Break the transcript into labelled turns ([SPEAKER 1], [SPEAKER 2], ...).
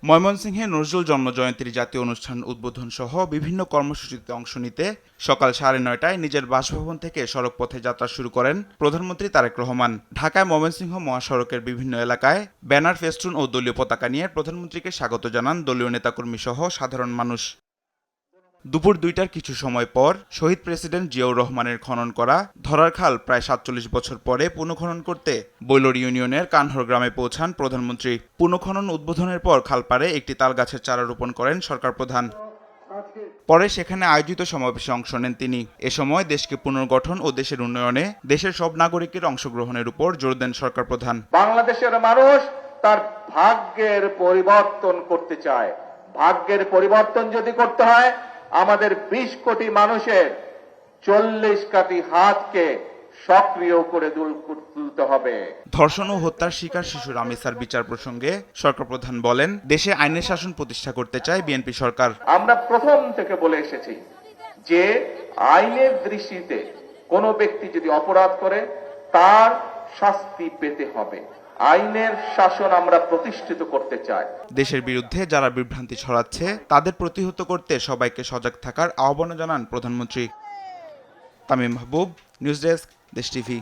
[SPEAKER 1] ময়মনসিংহে নজরুল জন্মজয়ন্তীর জাতীয় অনুষ্ঠান উদ্বোধন সহ বিভিন্ন কর্মসূচিতে অংশ নিতে সকাল 9:30টায় নিজের বাসভবন থেকে সড়কপথে যাত্রা শুরু করেন প্রধানমন্ত্রী তারেক রহমান। ঢাকায় ময়মনসিংহ মহাসড়কের বিভিন্ন এলাকায় ব্যানার, ফেস্টুন ও দলীয় পতাকা নিয়ে প্রধানমন্ত্রীকে স্বাগত জানান দলীয় নেতাকর্মী সহ সাধারণ মানুষ। দুপুর 2টার কিছু সময় পর শহীদ প্রেসিডেন্ট জিয়াউর রহমানের খনন করা ধরার খাল প্রায় 47 বছর পরে পুনঃখনন করতে বৈলর ইউনিয়নের কানহর গ্রামে পৌঁছান প্রধানমন্ত্রী। পুনঃখনন উদ্বোধনের পর খালপাড়ে একটি তালগাছের চারা রোপণ করেন সরকার প্রধান। পরে সেখানে আয়োজিত সমাবেশে অংশ নেন তিনি। এ সময় দেশকে পুনর্গঠন ও দেশের উন্নয়নে দেশের সব নাগরিকের অংশগ্রহণের উপর জোর দেন সরকার প্রধান।
[SPEAKER 2] বাংলাদেশের মানুষ তার ভাগ্যের পরিবর্তন করতে চায়। ভাগ্যের পরিবর্তন যদি করতে হয়, আমাদের 20 কোটি মানুষের 40 কোটি হাতকে সক্রিয় করে তুলতে হবে।
[SPEAKER 1] ধর্ষণ ও হত্যার শিকার শিশু রামিসার বিচার প্রসঙ্গে সরকার প্রধান বলেন, দেশে আইনের শাসন প্রতিষ্ঠা করতে চায় বিএনপি সরকার।
[SPEAKER 2] আমরা প্রথম থেকে বলে এসেছি যে আইনের দৃষ্টিতে কোনো ব্যক্তি যদি অপরাধ করে তার শাস্তি পেতে হবে। আইনের শাসন আমরা প্রতিষ্ঠিত করতে চাই।
[SPEAKER 1] দেশের বিরুদ্ধে যারা বিভ্রান্তি ছড়াচ্ছে তাদের প্রতিহত করতে সবাইকে সজাগ থাকার আহ্বান জানান প্রধানমন্ত্রী। তামিম মাহবুব, নিউজ ডেস্ক, দেশ টিভি।